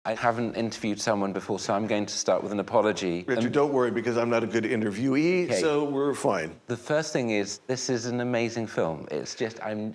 I haven't interviewed someone before, so I'm going to start with an apology. Richard, don't worry, because I'm not a good interviewee, Okay. so we're fine. The first thing is, this is an amazing film. It's just, I'm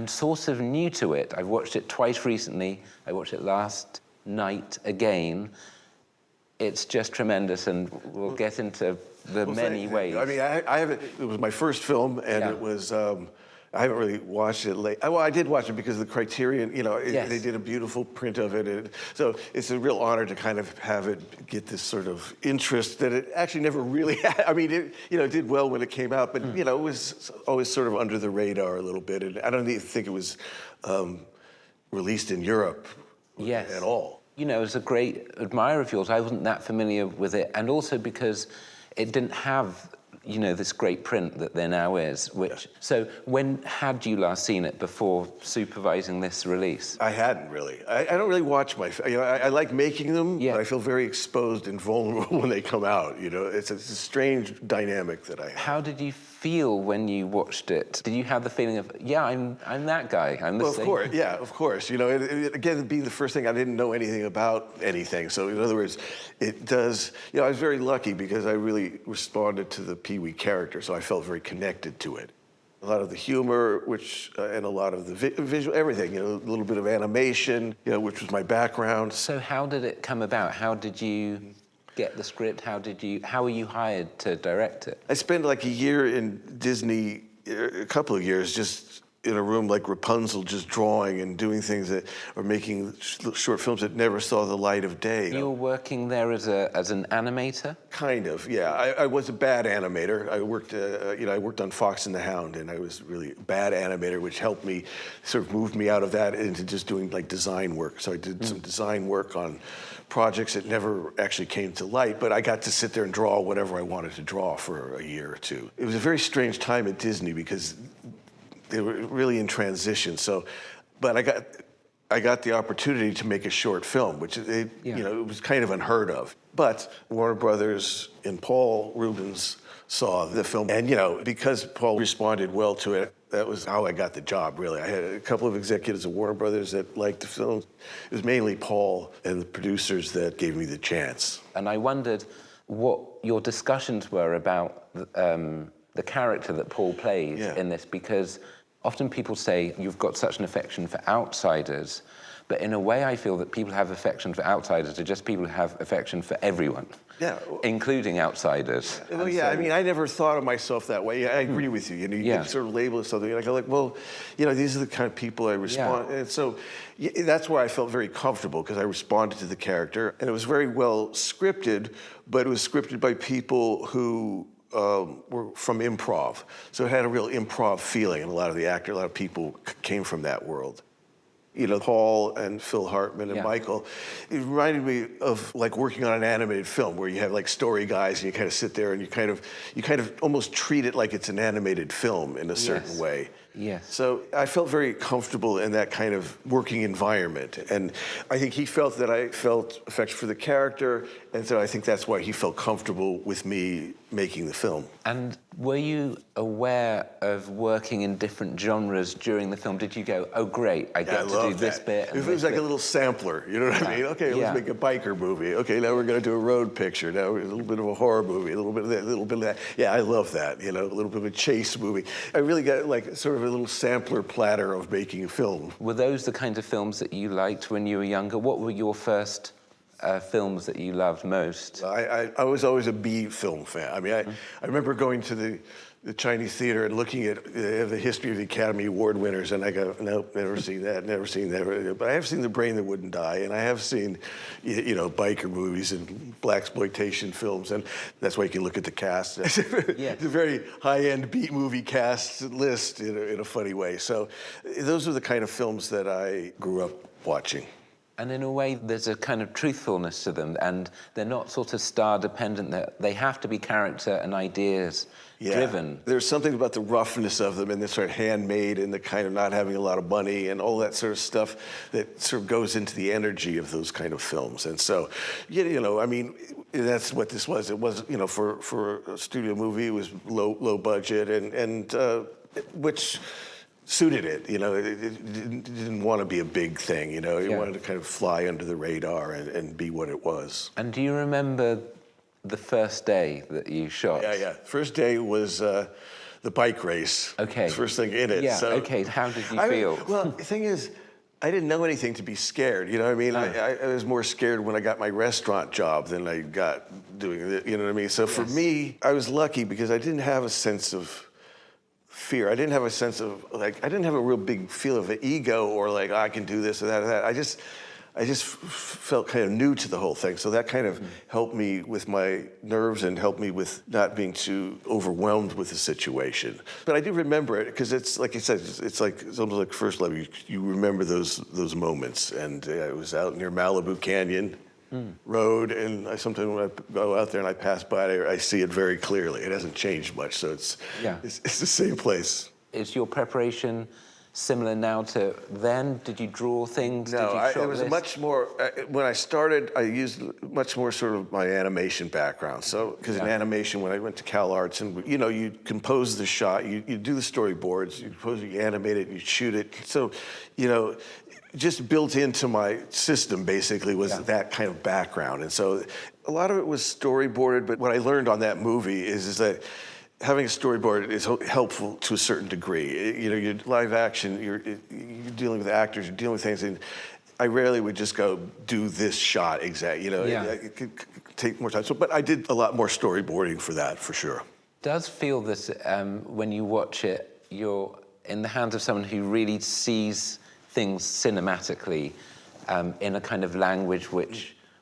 sort of new to it. I've watched it twice recently. I watched it last night again. It's just tremendous, and we'll get into the many ways. I mean, I haven't, it was my first film, and it was, I haven't really watched it late. Well, I did watch it because of the Criterion, you know, they did a beautiful print of it. And so it's a real honor to kind of have it get this sort of interest that it actually never really had. I mean, it, you know, it did well when it came out, but, you know, it was always sort of under the radar a little bit. And I don't even think it was released in Europe at all. You know, as a great admirer of yours, I wasn't that familiar with it. And also because it didn't have, you know, this great print that there now is, which... So when had you last seen it before supervising this release? I hadn't really. I don't really watch my... You know, I like making them, but I feel very exposed and vulnerable when they come out, you know? It's a strange dynamic that I have. How did you feel when you watched it? Did you have the feeling of, yeah, I'm that guy, I'm the same? Of course, yeah, of course. You know, again, being the first thing, I didn't know anything about anything. So in other words, it does... You know, I was very lucky because I really responded to the Pee-wee character, so I felt very connected to it. A lot of the humor, which, and a lot of the visual, everything, you know, a little bit of animation, you know, which was my background. So how did it come about? How did you get the script? How were you hired to direct it? I spent like a year in Disney, a couple of years, just in a room like Rapunzel, just drawing and doing things that, or making short films that never saw the light of day. You were working there as an animator? Kind of, yeah. I was a bad animator. I worked, you know, I worked on Fox and the Hound, and I was really a bad animator, which helped me, sort of moved me out of that into just doing like design work. So I did some design work on projects that never actually came to light, but I got to sit there and draw whatever I wanted to draw for a year or two. It was a very strange time at Disney because they were really in transition. So, but I got the opportunity to make a short film, which you know, it was kind of unheard of. But Warner Brothers and Paul Reubens saw the film, and you know, because Paul responded well to it, that was how I got the job, really. I had a couple of executives at Warner Brothers that liked the film. It was mainly Paul and the producers that gave me the chance. And I wondered what your discussions were about the character that Paul plays in this, because often people say you've got such an affection for outsiders, but in a way I feel that people who have affection for outsiders are just people who have affection for everyone, including outsiders. Well, yeah, I mean, I never thought of myself that way. I agree with you. You know, you can sort of label it something, and I go like, well, you know, these are the kind of people I respond, and so that's where I felt very comfortable, because I responded to the character, and it was very well scripted, but it was scripted by people who were from improv. So it had a real improv feeling, and a lot of people came from that world. You know, Paul and Phil Hartman and Michael, it reminded me of like working on an animated film where you have like story guys and you kind of sit there and you kind of almost treat it like it's an animated film in a certain way. Yes. So I felt very comfortable in that kind of working environment. And I think he felt that I felt affection for the character, and so I think that's why he felt comfortable with me making the film. And were you aware of working in different genres during the film? Did you go, oh great, I get to do this bit? It was like a little sampler, you know what I mean? Okay, let's make a biker movie. Okay, now we're gonna do a road picture. Now a little bit of a horror movie, a little bit of that, a little bit of that. Yeah, I love that, you know, a little bit of a chase movie. I really got like sort of a little sampler platter of making a film. Were those the kinds of films that you liked when you were younger? What were your first films that you loved most? I was always a B film fan. I mean, I remember going to the Chinese theater and looking at the history of the Academy Award winners, and I go, nope, never seen that, never seen that. But I have seen The Brain That Wouldn't Die, and I have seen, you know, biker movies and blaxploitation films, and that's why you can look at the cast. It's a very high-end beat movie cast list in a funny way. So those are the kind of films that I grew up watching. And in a way, there's a kind of truthfulness to them, and they're not sort of star-dependent. They have to be character and ideas-driven. There's something about the roughness of them, and the sort of handmade, and the kind of not having a lot of money, and all that sort of stuff that sort of goes into the energy of those kind of films. And so, you know, I mean, that's what this was. It was, you know, for a studio movie, it was low budget, and which suited it. You know, it didn't want to be a big thing. You know, it wanted to kind of fly under the radar and be what it was. And do you remember the first day that you shot? Yeah. First day was the bike race. Okay. The first thing in it. Yeah. So, Okay. How did you feel? Well, the thing is, I didn't know anything to be scared. You know what I mean? I was more scared when I got my restaurant job than I got doing it. You know what I mean? So for me, I was lucky because I didn't have a sense of fear. I didn't have a sense of I didn't have a real big feel of an ego or like, I can do this or that or that. I just felt kind of new to the whole thing. So that kind of helped me with my nerves and helped me with not being too overwhelmed with the situation. But I do remember it because it's like I said, it's almost like first love. You remember those moments. And I was out near Malibu Canyon Road, and sometimes when I go out there and I pass by it, I see it very clearly. It hasn't changed much, so it's the same place. Is your preparation similar now to then? Did you draw things? No, Did you it was much more, when I started, I used much more sort of my animation background. So, because in animation, when I went to Cal Arts, and you know, you compose the shot, you do the storyboards, you animate it, you shoot it. So, you know, just built into my system basically was that kind of background. And so a lot of it was storyboarded, but what I learned on that movie is that having a storyboard is helpful to a certain degree. You know, you're live action, you're dealing with actors, you're dealing with things, and I rarely would just go do this shot exactly. You know, it could take more time. So, but I did a lot more storyboarding for that, for sure. Does feel this when you watch it, you're in the hands of someone who really sees things cinematically in a kind of language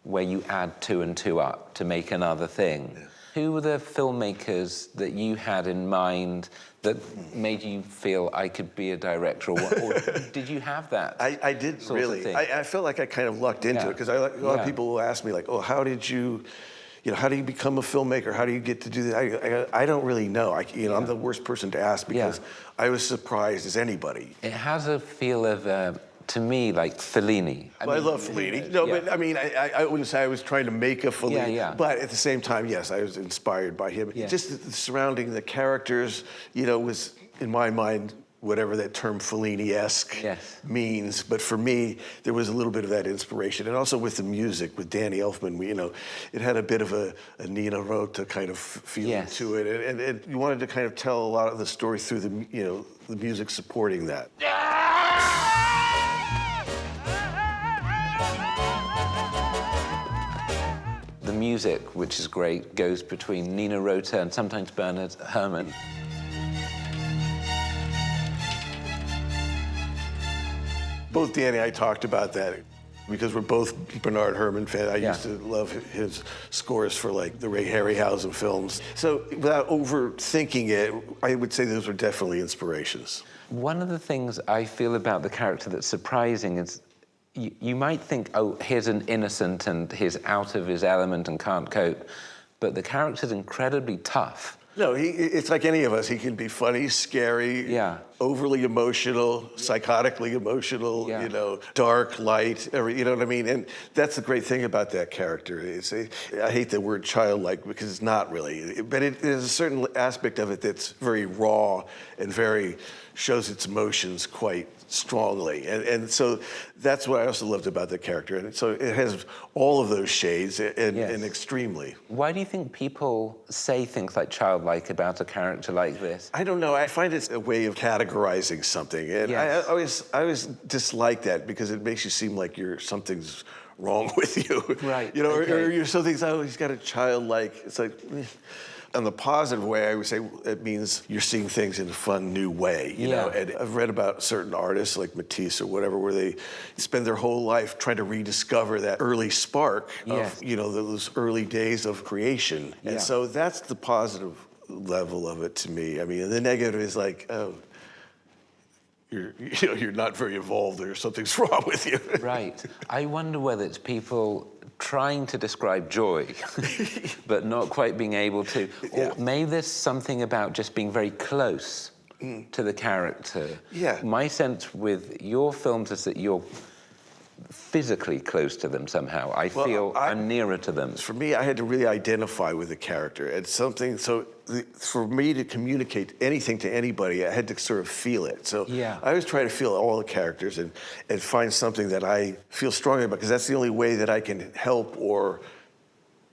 where you add two and two up to make another thing. Yeah. Who were the filmmakers that you had in mind that made you feel I could be a director, or did you have that? I didn't really. I felt like I kind of lucked into it because a lot of people will ask me like, "Oh, how did you how do you become a filmmaker? How do you get to do that?" I don't really know. I'm the worst person to ask because I was surprised as anybody. It has a feel of. To me, like Fellini. I love Fellini. No, but I mean, I wouldn't say I was trying to make a Fellini. But at the same time, yes, I was inspired by him. Just surrounding the characters, was, in my mind, whatever that term Fellini-esque means. But for me, there was a little bit of that inspiration. And also with the music, with Danny Elfman, it had a bit of a Nina Rota kind of feeling to it. And you wanted to kind of tell a lot of the story through the music supporting that. The music, which is great, goes between Nina Rota and sometimes Burton Herman. Both Danny and I talked about that because we're both Bernard Herrmann fans. I used to love his scores for like the Ray Harryhausen films. So without overthinking it, I would say those were definitely inspirations. One of the things I feel about the character that's surprising is you might think, oh, here's an innocent and he's out of his element and can't cope, but the character's incredibly tough. No, it's like any of us. He can be funny, scary, overly emotional, psychotically emotional, dark, light, you know what I mean? And that's the great thing about that character. I hate the word childlike because it's not really, but there's a certain aspect of it that's very raw and shows its emotions quite strongly. And so that's what I also loved about the character. And so it has all of those shades and extremely. Why do you think people say things like childlike about a character like this? I don't know. I find it's a way of categorizing something. And I always dislike that because it makes you seem like something's wrong with you. Right. Or you're something, oh, he's got a childlike. It's like, in the positive way, I would say it means you're seeing things in a fun, new way. You know, and I've read about certain artists like Matisse or whatever, where they spend their whole life trying to rediscover that early spark of, those early days of creation. And so that's the positive level of it to me. I mean, the negative is like, oh, you're not very evolved or something's wrong with you. Right. I wonder whether it's people trying to describe joy, but not quite being able to. Or maybe there's something about just being very close to the character. Yeah. My sense with your films is that you're physically close to them somehow. I feel I'm nearer to them. For me, I had to really identify with the character. It's something, for me to communicate anything to anybody, I had to sort of feel it. So yeah. I always try to feel all the characters and find something that I feel strongly about, because that's the only way that I can help or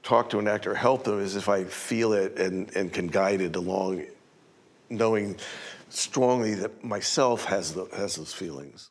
talk to an actor, help them, is if I feel it and can guide it along, knowing strongly that myself has those feelings.